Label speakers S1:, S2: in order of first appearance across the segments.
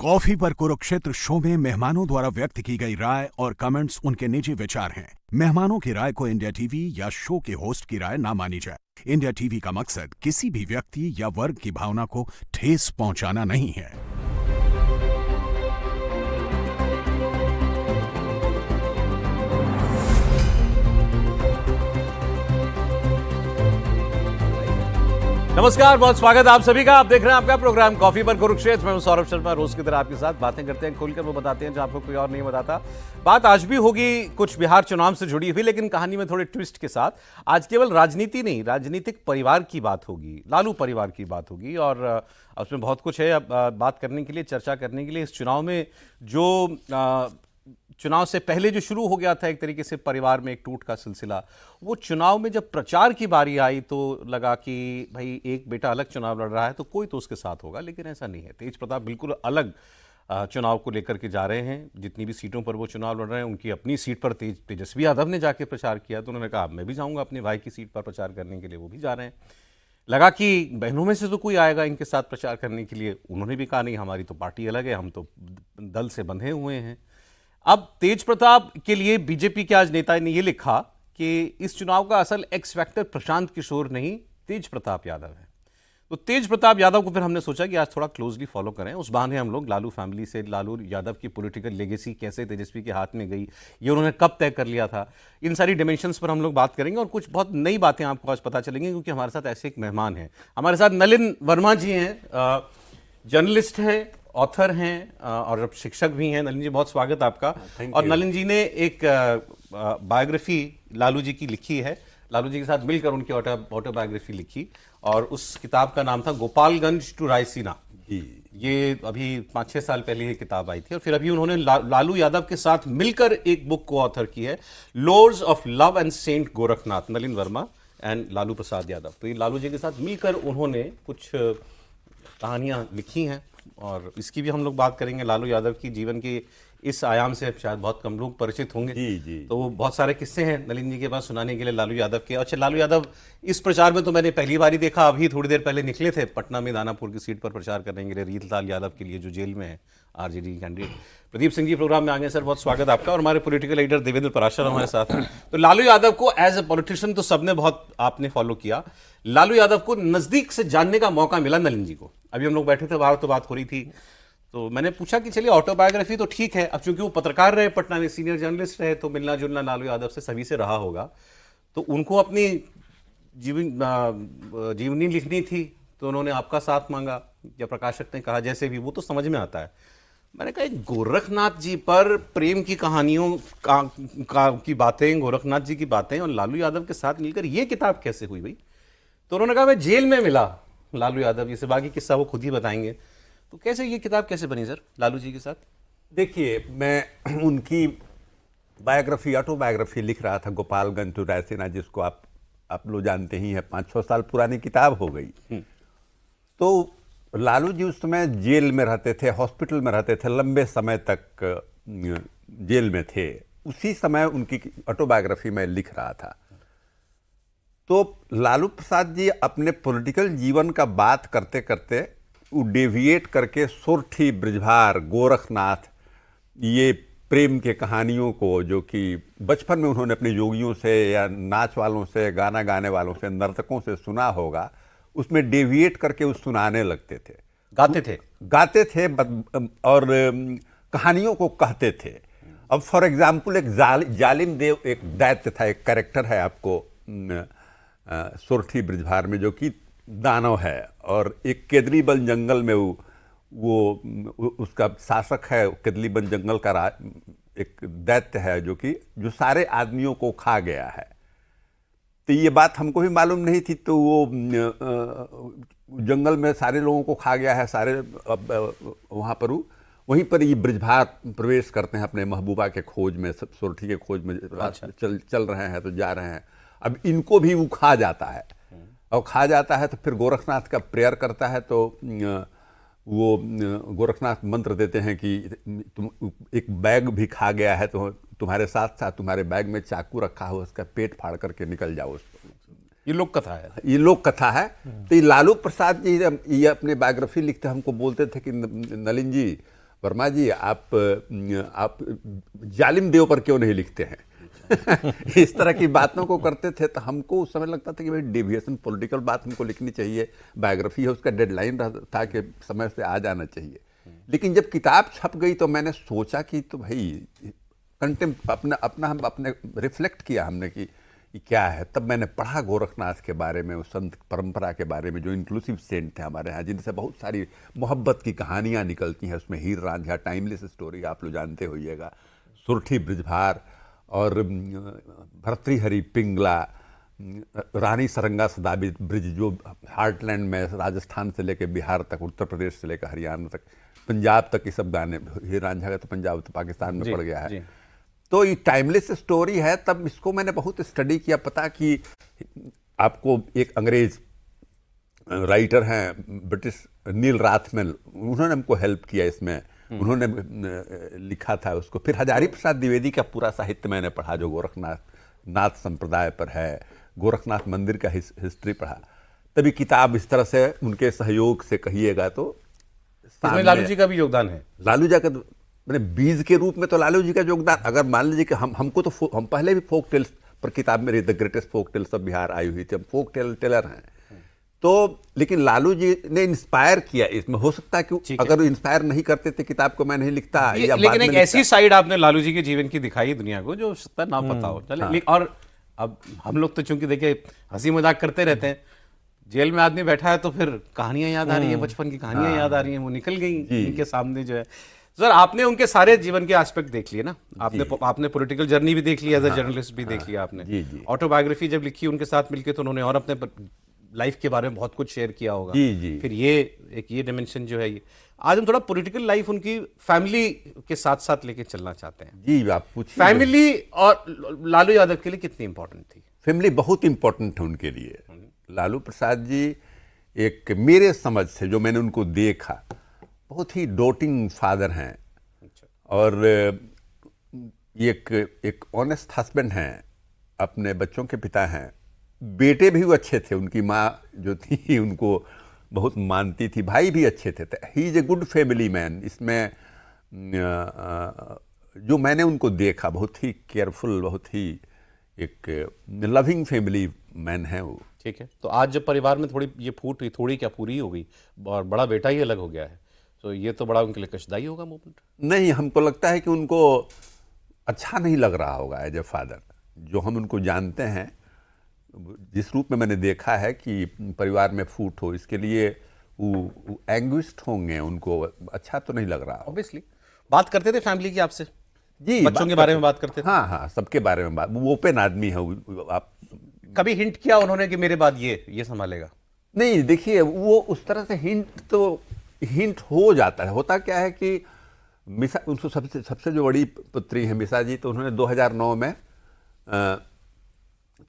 S1: Coffee पर Kurukshetra show में मेहमानों द्वारा व्यक्त की गई राय और कमेंट्स उनके निजी विचार हैं। मेहमानों की राय को इंडिया टीवी या शो के होस्ट की राय ना मानी जाए। इंडिया टीवी का मकसद किसी भी व्यक्ति या वर्ग की भावना को ठेस पहुंचाना नहीं है।
S2: नमस्कार, बहुत स्वागत आप सभी का। आप देख रहे हैं आपका प्रोग्राम कॉफी पर कुरुक्षेत्र। मैं हूं सौरभ शर्मा, रोज की तरह आपके साथ बातें करते हैं, खुलकर वो बताते हैं जो आपको कोई और नहीं बताता। बात आज भी होगी कुछ बिहार चुनाव से जुड़ी हुई, लेकिन कहानी में थोड़े ट्विस्ट के साथ। आज केवल राजनीति नहीं, राजनीतिक परिवार की बात होगी, लालू परिवार की बात होगी और उसमें बहुत कुछ है बात करने के लिए, चर्चा करने के लिए। इस चुनाव में जो चुनाव से पहले जो शुरू हो गया था एक तरीके से परिवार में एक टूट का सिलसिला, वो चुनाव में जब प्रचार की बारी आई तो लगा कि भाई एक बेटा अलग चुनाव लड़ रहा है तो कोई तो उसके साथ होगा, लेकिन ऐसा नहीं है। तेज प्रताप बिल्कुल अलग चुनाव को लेकर के जा रहे हैं। जितनी भी सीटों पर वो चुनाव लड़ रहे हैं, उनकी अपनी सीट पर तेजस्वी यादव ने जाके प्रचार किया तो उन्होंने कहा मैं भी जाऊँगा अपने भाई की सीट पर प्रचार करने के लिए, वो भी जा रहे हैं। लगा कि बहनों में से तो कोई आएगा इनके साथ प्रचार करने के लिए, उन्होंने भी कहा नहीं, हमारी तो पार्टी अलग है, हम तो दल से बंधे हुए हैं। अब तेज प्रताप के लिए बीजेपी के आज नेता ने यह लिखा कि इस चुनाव का असल एक्स फैक्टर प्रशांत किशोर नहीं, तेज प्रताप यादव है। तो तेज प्रताप यादव को फिर हमने सोचा कि आज थोड़ा क्लोजली फॉलो करें। उस बहाने हम लोग लालू फैमिली से, लालू यादव की पॉलिटिकल लेगेसी कैसे तेजस्वी के हाथ में गई, ये उन्होंने कब तय कर लिया था, इन सारी डिमेंशंस पर हम लोग बात करेंगे और कुछ बहुत नई बातें आपको आज पता चलेंगी, क्योंकि हमारे साथ ऐसे एक मेहमान हैं। हमारे साथ नलिन वर्मा जी हैं, जर्नलिस्ट हैं, ऑथर हैं और अब शिक्षक भी हैं। नलिन जी, बहुत स्वागत आपका। और नलिन जी ने एक बायोग्राफी लालू जी की लिखी है, लालू जी के साथ मिलकर उनकी ऑटोबायोग्राफी लिखी और उस किताब का नाम था गोपालगंज टू रायसीना। ये अभी 5-6 साल पहले ये किताब आई थी और फिर अभी उन्होंने लालू यादव के साथ मिलकर एक बुक को ऑथर की है, lords of love and saint Gorakhnath, Nalin Verma and Lalu Prasad Yadav. तो ये लालू जी के साथ मिलकर उन्होंने कुछ कहानियां लिखी हैं और इसकी भी हम लोग बात करेंगे। लालू यादव की जीवन के इस आयाम से शायद बहुत कम लोग परिचित होंगे।
S3: जी।
S2: तो वो बहुत सारे किस्से हैं नलिन जी के पास सुनाने के लिए लालू यादव के। अच्छा, लालू यादव इस प्रचार में तो मैंने पहली बार ही देखा, अभी थोड़ी देर पहले निकले थे पटना में दानापुर की सीट पर प्रचार करने के लिए, रीतलाल यादव के लिए जो जेल में है, RJD candidate. Pradeep Singh ji programme में आ गए सर, बहुत स्वागत आपका। और हमारे पॉलिटिकल लीडर देवेंद्र पराशर हमारे साथ हैं। तो लालू यादव को एज ए पॉलिटिशियन तो सबने बहुत आपने फॉलो किया, लालू यादव को नजदीक से जानने का मौका मिला नलिन जी को। अभी हम लोग बैठे थे बाहर तो बात हो रही थी, तो मैंने पूछा कि चलिए ऑटोबायोग्राफी तो ठीक है, अब चूंकि वो पत्रकार रहे पटना में, सीनियर जर्नलिस्ट रहे, तो मिलना जुलना लालू यादव से सभी से रहा होगा, तो उनको अपनी जीवनी लिखनी थी तो उन्होंने आपका साथ मांगा या प्रकाशक ने कहा, जैसे भी, वो तो समझ में आता है। मैंने कहा गोरखनाथ जी पर प्रेम की कहानियों की बातें, गोरखनाथ जी की बातें और लालू यादव के साथ मिलकर ये किताब कैसे हुई भाई? तो उन्होंने कहा मैं जेल में मिला लालू यादव जी से, बाकी किस्सा वो खुद ही बताएंगे। तो कैसे ये किताब कैसे बनी सर लालू जी के साथ?
S3: देखिए, मैं उनकी बायोग्राफी, ऑटोबायोग्राफी लिख रहा था, गोपालगंज टू रायसीना, जिसको आप लोग जानते ही हैं, 5-6 साल पुरानी किताब हो गई। तो लालू जी उस समय जेल में रहते थे, हॉस्पिटल में रहते थे, लंबे समय तक जेल में थे। उसी समय उनकी ऑटोबायोग्राफी मैं लिख रहा था। तो लालू प्रसाद जी अपने पॉलिटिकल जीवन का बात करते करते वो डेविएट करके सोरठी, ब्रिजभार, गोरखनाथ, ये प्रेम के कहानियों को, जो कि बचपन में उन्होंने अपने योगियों से या नाच वालों से, गाना गाने वालों से, नर्तकों से सुना होगा, उसमें डेविएट करके वो सुनाने लगते थे, गाते थे और कहानियों को कहते थे। अब फॉर एग्जाम्पल एक जालिम देव एक दैत्य था, एक कैरेक्टर है आपको सोरठी ब्रिजभार में, जो कि दानव है, और एक केदरीबन जंगल में वो उसका शासक है, केदरीबन जंगल का एक दैत्य है जो सारे आदमियों को खा गया है। तो ये बात हमको भी मालूम नहीं थी। तो वो जंगल में सारे लोगों को खा गया है, सारे वहाँ पर वहीं पर ये ब्रिजभार प्रवेश करते हैं अपने महबूबा के खोज में, सोरठी के खोज में। अच्छा। चल रहे हैं तो जा रहे हैं, अब इनको भी वो खा जाता है, और खा जाता है तो फिर गोरखनाथ का प्रेयर करता है। तो वो गोरखनाथ मंत्र देते हैं कि तुम, एक बैग भी खा गया है तो तुम्हारे साथ साथ तुम्हारे बैग में चाकू रखा हो, उसका पेट फाड़ करके निकल जाओ।
S2: ये लोक कथा है,
S3: ये लोक कथा है। तो ये लालू प्रसाद जी ये अपने बायोग्राफी लिखते हमको बोलते थे कि नलिन जी, वर्मा जी, आप जालिम देव पर क्यों नहीं लिखते हैं? इस तरह की बातों को करते थे तो हमको उस समय लगता था कि भाई डेविएशन पॉलिटिकल बात हमको लिखनी चाहिए, बायोग्राफी है उसका डेडलाइन था कि समय से आ जाना चाहिए। लेकिन जब किताब छप गई तो मैंने सोचा कि तो भाई कंटेम्प अपना हम अपने रिफ्लेक्ट किया हमने कि क्या है। तब मैंने पढ़ा गोरखनाथ के बारे में, उस संत परंपरा के बारे में जो इंक्लूसिव सेंट थे हमारे यहाँ, जिनसे बहुत सारी मोहब्बत की कहानियाँ निकलती हैं। उसमें हीर रांझा टाइमलेस स्टोरी आप लोग जानते होइएगा, सुरठी ब्रिजभार और भर्तृहरि पिंगला, रानी सरंगा सदाबी ब्रिज जो हार्टलैंड में राजस्थान से लेकर बिहार तक, उत्तर प्रदेश से लेकर हरियाणा तक, पंजाब तक, ये सब गाने। हीर रांझा का तो पंजाब तो पाकिस्तान में पड़ गया है। तो ये टाइमलेस स्टोरी है। तब इसको मैंने बहुत स्टडी किया, पता कि आपको एक अंग्रेज राइटर हैं ब्रिटिश नील राथमेल, उन्होंने हमको हेल्प किया इसमें। उन्होंने लिखा था उसको। फिर हजारी प्रसाद द्विवेदी का पूरा साहित्य मैंने पढ़ा जो गोरखनाथ संप्रदाय पर है, गोरखनाथ मंदिर का हिस्ट्री पढ़ा। तभी किताब इस तरह से उनके सहयोग से कहिएगा तो
S2: इसमें लालू जी का भी योगदान है।
S3: लालू जी का मैंने बीज के रूप में तो लालू जी का योगदान, अगर मान लीजिए कि हमको तो हम पहले भी फोक टेल्स पर किताब मेरी the greatest folk tales of Bihar आई हुई थी, हम फोक टेलर हैं। तो लेकिन लालू जी ने इंस्पायर किया इसमें। हो सकता है कि अगर इंस्पायर नहीं करते थे किताब को मैं नहीं लिखता।
S2: लेकिन एक ऐसी साइड आपने लालू जी के जीवन की दिखाई दुनिया को जो सत्ता ना पता हो। चले हाँ। और अब हम लोग तो चूंकि देखिए हंसी मजाक करते रहते हैं, जेल में आदमी बैठा है तो फिर कहानियां याद आ रही हैं, बचपन की कहानियां याद आ रही हैं, वो निकल गई इनके सामने जो है। सर आपने उनके सारे जीवन के एस्पेक्ट देख लिए ना, आपने पॉलिटिकल जर्नी भी देख लिया, एज अ जर्नलिस्ट भी देख लिया आपने। ऑटोबायोग्राफी जब लिखी उनके साथ मिलकर तो उन्होंने और अपने लाइफ के बारे में बहुत कुछ शेयर किया होगा। फिर ये डिमेंशन जो है ये आज हम थोड़ा पॉलिटिकल लाइफ उनकी फैमिली के साथ साथ लेके चलना चाहते हैं।
S3: जी आप पूछिए।
S2: फैमिली और लालू यादव के लिए कितनी इंपॉर्टेंट थी?
S3: फैमिली बहुत इंपॉर्टेंट है उनके लिए। लालू प्रसाद जी एक मेरे समझ से जो मैंने उनको देखा, बहुत ही डोटिंग फादर हैं। और एक ऑनेस्ट हस्बैंड हैं, अपने बच्चों के पिता हैं। बेटे भी वो अच्छे थे, उनकी माँ जो थी उनको बहुत मानती थी, भाई भी अच्छे थे। He is a good family man. इसमें जो मैंने उनको देखा, बहुत ही केयरफुल, बहुत ही एक लविंग फैमिली मैन है वो।
S2: ठीक है। तो आज जब परिवार में थोड़ी ये फूट हुई, थोड़ी क्या पूरी हो गई और बड़ा बेटा ही अलग हो गया है, तो ये तो बड़ा उनके लिए कष्टदायी होगा मूवमेंट?
S3: नहीं, हमको लगता है कि उनको अच्छा नहीं लग रहा होगा एज ए फादर। जो हम उनको जानते हैं, जिस रूप में मैंने देखा है कि परिवार में फूट हो, इसके लिए वो एंग्विस्ड होंगे, उनको अच्छा तो नहीं लग रहा।
S2: ऑब्वियसली बात करते थे फैमिली की आपसे?
S3: जी,
S2: बच्चों के बारे में बात करते थे?
S3: हाँ, सबके बारे में बात। वो ओपन आदमी है। आप
S2: कभी हिंट किया उन्होंने कि मेरे बाद ये संभालेगा?
S3: नहीं, देखिए वो उस तरह से हिंट हो जाता है। होता क्या है कि मिसा, उनको सबसे जो बड़ी पुत्री है मिसा जी, तो उन्होंने 2009 में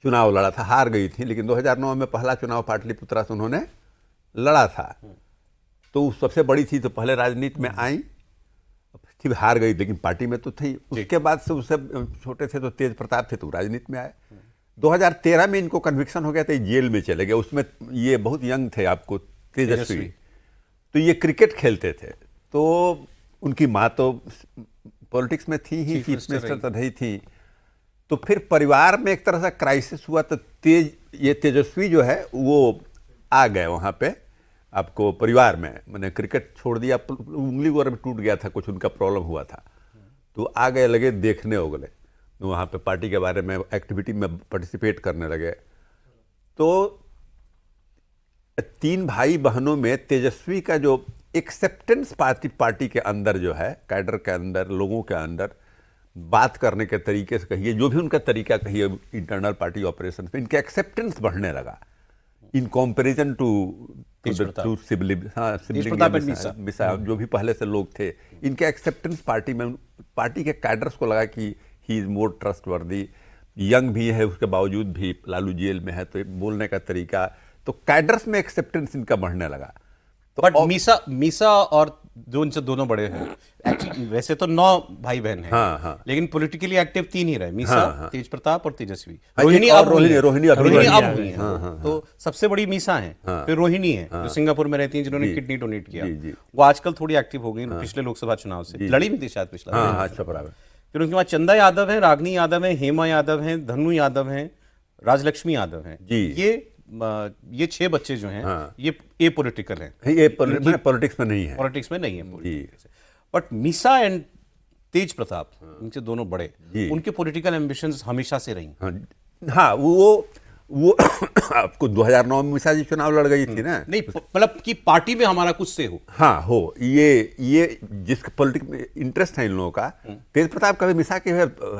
S3: चुनाव लड़ा था, हार गई थी। लेकिन 2009 में पहला चुनाव पाटलिपुत्रा से उन्होंने लड़ा था। तो सबसे बड़ी थी, तो पहले राजनीति में आई, फिर हार गई, लेकिन पार्टी में तो थी। उसके बाद से उससे छोटे थे तो तेज प्रताप थे, तो राजनीति में आए। 2013 में इनको कन्विक्शन हो गया था, जेल में चले गए। उसमें ये बहुत यंग थे, आपको तेजस्वी, तो ये क्रिकेट खेलते थे। तो उनकी माँ तो पॉलिटिक्स में थी ही, चीफ मिनिस्टर तो नहीं थी। तो फिर परिवार में एक तरह से क्राइसिस हुआ, तो तेजस्वी जो है वो आ गए वहाँ पे आपको परिवार में। मैंने क्रिकेट छोड़ दिया, उंगली वगैरह टूट गया था, कुछ उनका प्रॉब्लम हुआ था, तो आ गए, लगे देखने उगले वहाँ पे, पार्टी के बारे में एक्टिविटी में पार्टिसिपेट करने लगे। तो 3 भाई बहनों में तेजस्वी का जो एक्सेप्टेंस पार्टी के अंदर जो है, कैडर के अंदर, लोगों के अंदर बात करने के तरीके से कहिए, जो भी उनका तरीका कहिए इंटरनल पार्टी ऑपरेशन में, इनका एक्सेप्टेंस बढ़ने लगा इन कंपैरिजन टू मिसा, जो भी पहले से लोग थे। इनके एक्सेप्टेंस पार्टी में, पार्टी के कैडर्स को लगा कि he is more trustworthy. Young भी है, उसके बावजूद भी लालू जेल में है, तो बोलने का तरीका, तो कैडर्स में एक्सेप्टेंस इनका बढ़ने लगा।
S2: तो बट मीसा और जो उनसे दोनों बड़े हैं, एक्चुअली वैसे तो 9 भाई बहन हैं,
S3: हाँ, हाँ।
S2: लेकिन पॉलिटिकली एक्टिव 3 ही रहे, मीसा,
S3: हाँ।
S2: तेज प्रताप और तेजस्वी।
S3: हाँ,
S2: रोहिणी
S3: एक और
S2: अब हुई है।
S3: रोहिणी अभी
S2: रोहिणी
S3: हुई
S2: अब
S3: है।
S2: हुई है।
S3: हाँ।
S2: तो सबसे बड़ी मीसा है, फिर रोहिणी है जो सिंगापुर में रहती है, जिन्होंने किडनी डोनेट किया।
S3: जी, जी।
S2: वो आजकल थोड़ी एक्टिव हो गई पिछले लोकसभा चुनाव से, लड़ी भी थी शायद पिछला।
S3: हाँ, हाँ, अच्छा बराबर।
S2: फिर उनके बाद चंदा यादव है, रागनी यादव है, हेमा यादव है, धनु यादव है, राजलक्ष्मी यादव है।
S3: जी।
S2: ये 6 बच्चे जो हैं, ये ए पॉलिटिकल हैं,
S3: ये पॉलिटिक्स में नहीं है।
S2: पॉलिटिक्स में नहीं है। बट मीसा एंड तेज प्रताप, इनसे दोनों बड़े, उनके पॉलिटिकल एम्बिशंस हमेशा से रही।
S3: हाँ, वो आपको 2009 में मीसा जी चुनाव लड़ गई थी ना।
S2: नहीं, मतलब कि पार्टी में हमारा कुछ से हो।
S3: हाँ, हो ये जिसके पॉलिटिक्स में इंटरेस्ट है इन लोगों का। तेज प्रताप का भी मीसा के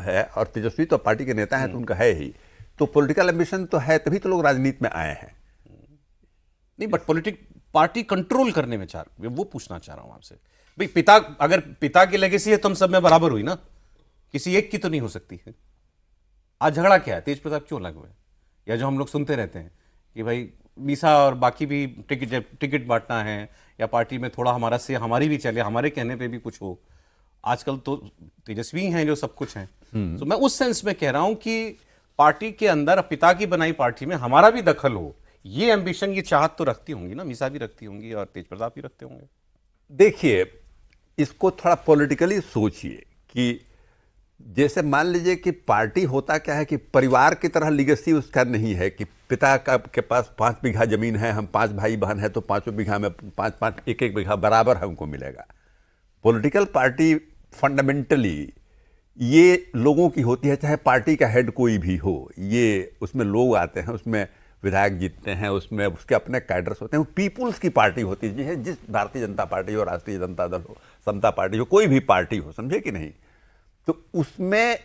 S3: है और तेजस्वी तो पार्टी के नेता हैं, तो उनका है ही। तो पॉलिटिकल एम्बिशन तो है, तभी तो लोग राजनीति में आए हैं।
S2: नहीं, बट पार्टी कंट्रोल करने में वो पूछना चाह रहा हूं आपसे भाई। अगर पिता की लेगेसी है तो हम सब में बराबर हुई ना, किसी एक की तो नहीं हो सकती है। आज झगड़ा क्या है, तेज प्रताप क्यों अलग हुए? या जो हम लोग सुनते रहते हैं कि भाई मीसा और बाकी भी टिकट बांटना है, या पार्टी में थोड़ा हमारी भी चले, हमारे कहने पे भी कुछ हो। आजकल तो तेजस्वी हैं जो सब कुछ हैं। तो मैं उस सेंस में कह रहा हूं कि पार्टी के अंदर पिता की बनाई पार्टी में हमारा भी दखल हो, ये एम्बिशन, ये चाहत तो रखती होंगी ना, मीसा भी रखती होंगी और तेज प्रताप भी रखते होंगे।
S3: देखिए, इसको थोड़ा पॉलिटिकली सोचिए कि जैसे मान लीजिए कि पार्टी होता क्या है कि परिवार की तरह लीगेसी उसका नहीं है कि पिता के पास 5 बीघा जमीन है, हम 5 भाई बहन हैं, तो 5 बीघा में 5 एक बीघा बराबर हमको मिलेगा। पॉलिटिकल पार्टी फंडामेंटली ये लोगों की होती है, चाहे पार्टी का हेड कोई भी हो। ये उसमें लोग आते हैं, उसमें विधायक जीतते हैं, उसमें उसके अपने कैडर्स होते हैं। वो पीपुल्स की पार्टी होती है, जिस भारतीय जनता पार्टी हो, राष्ट्रीय जनता दल हो, समता पार्टी हो, कोई भी पार्टी हो, समझे कि नहीं। तो उसमें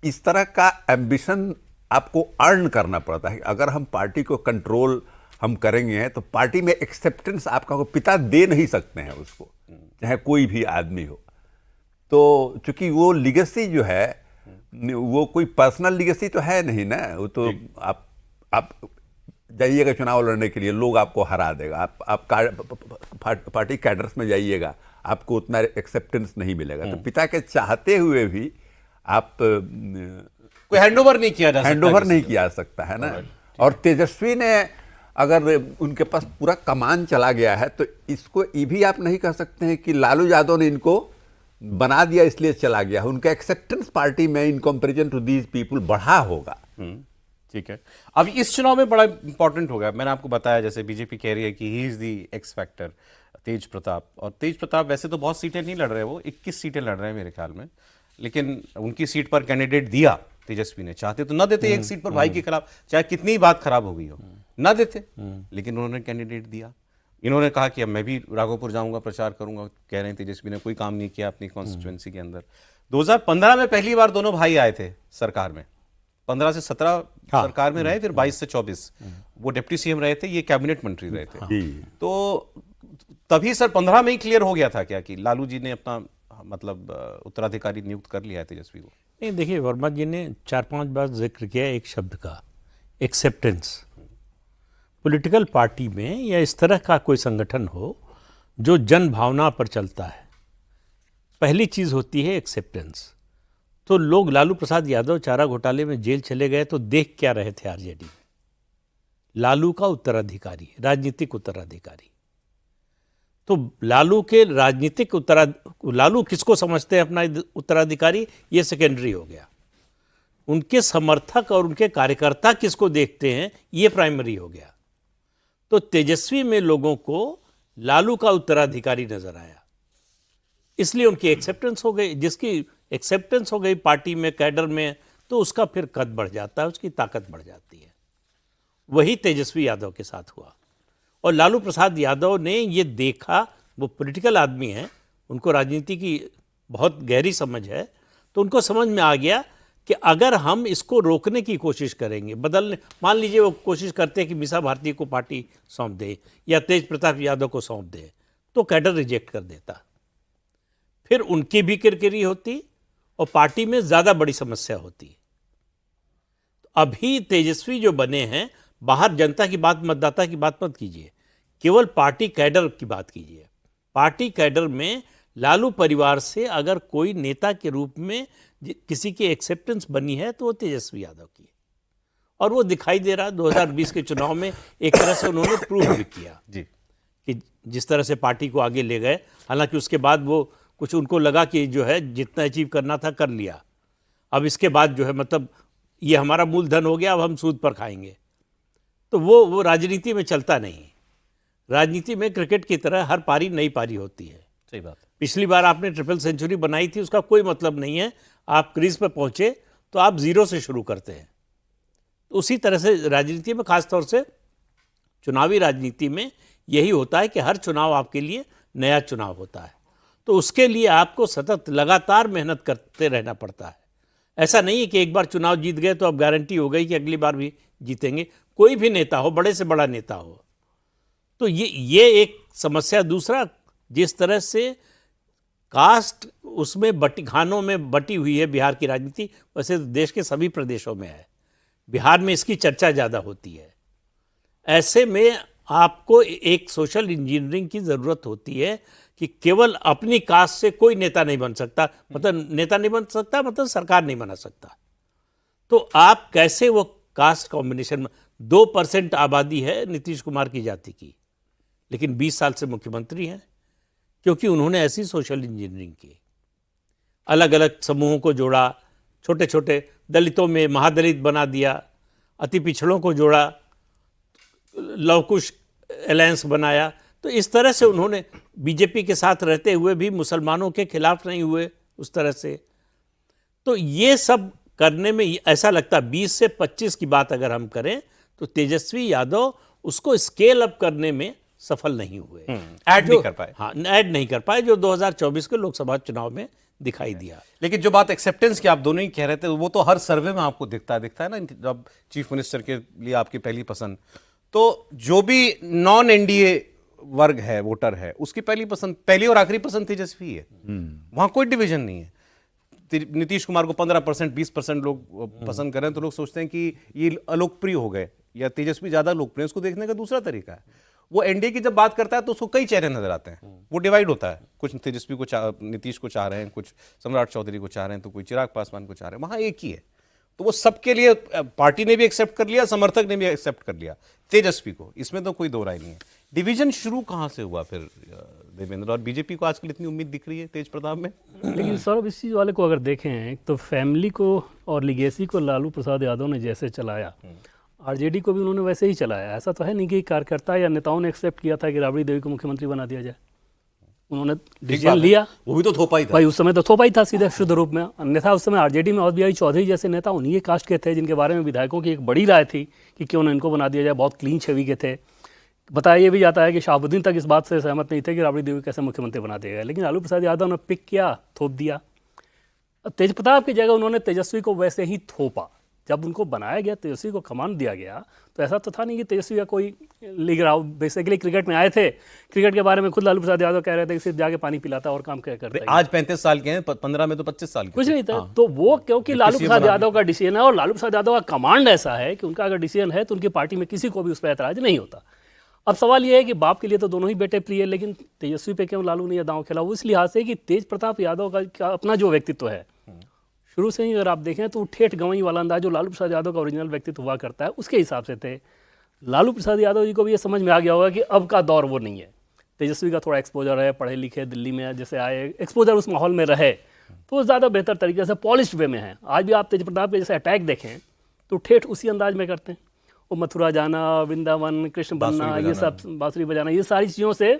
S3: इस तरह का एम्बिशन आपको अर्न करना पड़ता है। अगर हम पार्टी को कंट्रोल हम करेंगे तो पार्टी में एक्सेप्टेंस आपका को पिता दे नहीं सकते हैं उसको, चाहे कोई भी आदमी हो। तो चूंकि वो लीगेसी जो है वो कोई पर्सनल लीगेसी तो है नहीं ना, वो तो आप जाइएगा चुनाव लड़ने के लिए, लोग आपको हरा देगा। आप पार्टी कैडर्स में जाइएगा, आपको उतना एक्सेप्टेंस नहीं मिलेगा। तो पिता के चाहते हुए भी आप
S2: कोई हैंडओवर नहीं किया
S3: जा सकता है ना। और तेजस्वी ने अगर उनके पास पूरा कमान चला गया है तो इसको ये भी आप नहीं कह सकते हैं कि लालू यादव ने इनको बना दिया इसलिए चला गया। उनका एक्सेप्टेंस पार्टी में in comparison to these people बढ़ा होगा।
S2: ठीक है, अब इस चुनाव में बड़ा इंपॉर्टेंट होगा। मैंने आपको बताया, जैसे बीजेपी कह रही है कि he is the x factor Tej Pratap. और तेज प्रताप वैसे तो बहुत सीटें नहीं लड़ रहे, वो 21 सीटें लड़ रहे हैं मेरे ख्याल में, लेकिन उनकी सीट पर कैंडिडेट दिया तेजस्वी ने। चाहते तो ना देते, एक सीट पर भाई के खिलाफ चाहे कितनी बात खराब हो गई हो, ना देते, लेकिन उन्होंने कैंडिडेट दिया। इन्होंने कहा कि अब मैं भी राघोपुर जाऊंगा, प्रचार करूंगा। कह रहे हैं तेजस्वी ने कोई काम नहीं किया अपनी कॉन्स्टिट्यूएंसी के अंदर। 2015 में पहली बार दोनों भाई आए थे सरकार में, 15 से 17 सरकार में रहे, फिर 22 से 24 वो डिप्टी सीएम रहे थे, ये कैबिनेट मंत्री रहे थे। तो तभी सर 15 में ही क्लियर हो गया था क्या कि लालू जी ने अपना मतलब उत्तराधिकारी नियुक्त कर लिया है तेजस्वी को?
S4: नहीं, देखिए, वर्मा जी ने 4-5 बार जिक्र किया एक शब्द का, एक्सेप्टेंस। पॉलिटिकल पार्टी में या इस तरह का कोई संगठन हो जो जन भावना पर चलता है, पहली चीज़ होती है एक्सेप्टेंस। तो लोग लालू प्रसाद यादव चारा घोटाले में जेल चले गए तो देख क्या रहे थे आरजेडी में? लालू का उत्तराधिकारी, राजनीतिक उत्तराधिकारी। तो लालू के राजनीतिक लालू किसको समझते हैं अपना उत्तराधिकारी, ये सेकेंडरी हो गया। उनके समर्थक और उनके कार्यकर्ता किसको देखते हैं, ये प्राइमरी हो गया। तो तेजस्वी में लोगों को लालू का उत्तराधिकारी नजर आया, इसलिए उनकी एक्सेप्टेंस हो गई। जिसकी एक्सेप्टेंस हो गई पार्टी में, कैडर में, तो उसका फिर कद बढ़ जाता है, उसकी ताकत बढ़ जाती है। वही तेजस्वी यादव के साथ हुआ। और लालू प्रसाद यादव ने ये देखा, वो पॉलिटिकल आदमी हैं, उनको राजनीति की बहुत गहरी समझ है, तो उनको समझ में आ गया कि अगर हम इसको रोकने की कोशिश करेंगे, बदलने, मान लीजिए वो कोशिश करते हैं कि मीसा भारती को पार्टी सौंप दे या तेज प्रताप यादव को सौंप दे, तो कैडर रिजेक्ट कर देता, फिर उनकी भी किरकिरी होती और पार्टी में ज़्यादा बड़ी समस्या होती। अभी तेजस्वी जो बने हैं, बाहर जनता की बात, मतदाता की बात मत कीजिए, केवल पार्टी कैडर की बात कीजिए। पार्टी कैडर में लालू परिवार से अगर कोई नेता के रूप में किसी की एक्सेप्टेंस बनी है तो वो तेजस्वी यादव की है, और वो दिखाई दे रहा 2020 के चुनाव में एक तरह से उन्होंने प्रूव भी किया
S2: जी
S4: कि जिस तरह से पार्टी को आगे ले गए। हालांकि उसके बाद वो कुछ उनको लगा कि जो है जितना अचीव करना था कर लिया, अब इसके बाद जो है मतलब ये हमारा मूलधन हो गया, अब हम सूद पर खाएंगे। तो वो राजनीति में चलता नहीं। राजनीति में क्रिकेट की तरह हर पारी नई पारी होती है।
S2: सही बात।
S4: पिछली बार आपने ट्रिपल सेंचुरी बनाई थी, उसका कोई मतलब नहीं है। आप क्रीज पर पहुंचे तो आप जीरो से शुरू करते हैं। तो उसी तरह से राजनीति में, खासतौर से चुनावी राजनीति में यही होता है कि हर चुनाव आपके लिए नया चुनाव होता है। तो उसके लिए आपको सतत लगातार मेहनत करते रहना पड़ता है। ऐसा नहीं है कि एक बार चुनाव जीत गए तो अब गारंटी हो गई कि अगली बार भी जीतेंगे। कोई भी नेता हो, बड़े से बड़ा नेता हो। तो ये एक समस्या। दूसरा, जिस तरह से कास्ट उसमें खानों में बटी हुई है बिहार की राजनीति, वैसे देश के सभी प्रदेशों में है। बिहार में इसकी चर्चा ज़्यादा होती है। ऐसे में आपको एक सोशल इंजीनियरिंग की ज़रूरत होती है कि केवल अपनी कास्ट से कोई नेता नहीं बन सकता, मतलब नेता नहीं बन सकता, मतलब सरकार नहीं बना सकता। तो आप कैसे वो कास्ट कॉम्बिनेशन में 2% आबादी है नीतीश कुमार की जाति की, लेकिन 20 साल से मुख्यमंत्री हैं, क्योंकि उन्होंने ऐसी सोशल इंजीनियरिंग की। अलग अलग समूहों को जोड़ा, छोटे छोटे दलितों में महादलित बना दिया, अति पिछड़ों को जोड़ा, लवकुश अलायंस बनाया। तो इस तरह से उन्होंने बीजेपी के साथ रहते हुए भी मुसलमानों के खिलाफ नहीं हुए उस तरह से। तो ये सब करने में ऐसा लगता है 20 से 25 की बात अगर हम करें तो तेजस्वी यादव उसको स्केल अप करने में सफल नहीं हुए।
S2: ऐड नहीं कर पाए।
S4: हाँ, ऐड नहीं कर पाए, जो 2024 के लोकसभा चुनाव में दिखाई दिया।
S2: लेकिन जो बात एक्सेप्टेंस की आप दोनों ही कह रहे थे, वो तो हर सर्वे में आपको दिखता है ना। जब चीफ मिनिस्टर के लिए आपकी पहली पसंद, तो जो भी नॉन एनडीए वर्ग है, वोटर है, उसकी पहली और आखिरी पसंद तेजस्वी है। वहां कोई डिवीजन नहीं है। नीतीश कुमार को 15%, 20% लोग पसंद करें तो लोग सोचते हैं कि ये अलोकप्रिय हो गए, या तेजस्वी ज्यादा लोकप्रिय। उसको देखने का दूसरा तरीका है। वो एनडीए की जब बात करता है तो उसको कई चेहरे नजर आते हैं। वो डिवाइड होता है, कुछ तेजस्वी को नीतीश को चाह रहे हैं, कुछ सम्राट चौधरी को चाह रहे हैं, तो कोई चिराग पासवान को चाह रहे हैं। वहां एक ही है। तो वो सबके लिए पार्टी ने भी एक्सेप्ट कर लिया, समर्थक ने भी एक्सेप्ट कर लिया तेजस्वी को। इसमें तो कोई दो राय नहीं है। डिवीजन शुरू कहां से हुआ फिर देवेंद्र, और बीजेपी को आजकल इतनी उम्मीद दिख रही है तेज प्रताप में?
S5: लेकिन सौरभ, इस चीज़ वाले को अगर देखें तो फैमिली को और लीगेसी को लालू प्रसाद यादव ने जैसे चलाया, आरजेडी को भी उन्होंने वैसे ही चलाया। ऐसा तो है नहीं कि कार्यकर्ता या नेताओं ने एक्सेप्ट किया था कि राबड़ी देवी को मुख्यमंत्री बना दिया जाए। उन्होंने डिसीजन लिया।
S2: वो भी तो थोपा ही था
S5: भाई, उस समय तो थोपा ही था सीधे शुद्ध रूप में। अन्यथा उस समय आरजेडी में औदबियाई चौधरी जैसे नेता उन्हीं के कास्ट के थे, जिनके बारे में विधायकों की एक बड़ी राय थी कि क्यों न इनको बना दिया जाए। बहुत क्लीन छवि के थे। बताया ये भी जाता है कि शहाबुद्दीन तक इस बात से सहमत नहीं थे कि राबड़ी देवी कैसे मुख्यमंत्री बना दिया गया, लेकिन लालू प्रसाद यादव ने पिक किया, थोप दिया। तेज प्रताप की जगह उन्होंने तेजस्वी को वैसे ही थोपा। जब उनको बनाया गया, तेजस्वी को कमान दिया गया, तो ऐसा तो था नहीं कि तेजस्वी का कोई लीग रहा। बेसिकली क्रिकेट में आए थे। क्रिकेट के बारे में खुद लालू प्रसाद यादव कह रहे थे कि सिर्फ जाके पानी पिलाता और काम क्या करता है।
S2: आज 35 साल के हैं, 15 में तो 25 साल के
S5: कुछ नहीं था। तो वो क्योंकि लालू प्रसाद यादव का डिसीजन है, और लालू प्रसाद यादव का कमांड ऐसा है कि उनका अगर डिसीजन है तो उनकी पार्टी में किसी को भी उस पर ऐतराज नहीं होता। अब सवाल ये है कि बाप के लिए तो दोनों ही बेटे प्रिय, लेकिन तेजस्वी पे क्यों लालू ने यह दांव खेला? वो इस लिहाज से कि तेज प्रताप यादव का अपना जो व्यक्तित्व है, शुरू से ही अगर आप देखें तो ठेठ गंवई वाला अंदाज जो लालू प्रसाद यादव का ओरिजिनल व्यक्तित्व हुआ करता है, उसके हिसाब से थे। लालू प्रसाद यादव जी को भी ये समझ में आ गया होगा कि अब का दौर वो नहीं है। तेजस्वी का थोड़ा एक्सपोजर है, पढ़े लिखे, दिल्ली में जैसे आए, एक्सपोजर उस माहौल में रहे, तो वो ज़्यादा बेहतर तरीके से पॉलिश्ड वे में है। आज भी आप तेज प्रताप के जैसे अटैक देखें तो ठेठ उसी अंदाज में करते हैं। वो मथुरा जाना, वृंदावन, कृष्ण बनना, ये सब बांसुरी बजाना, ये सारी चीज़ों से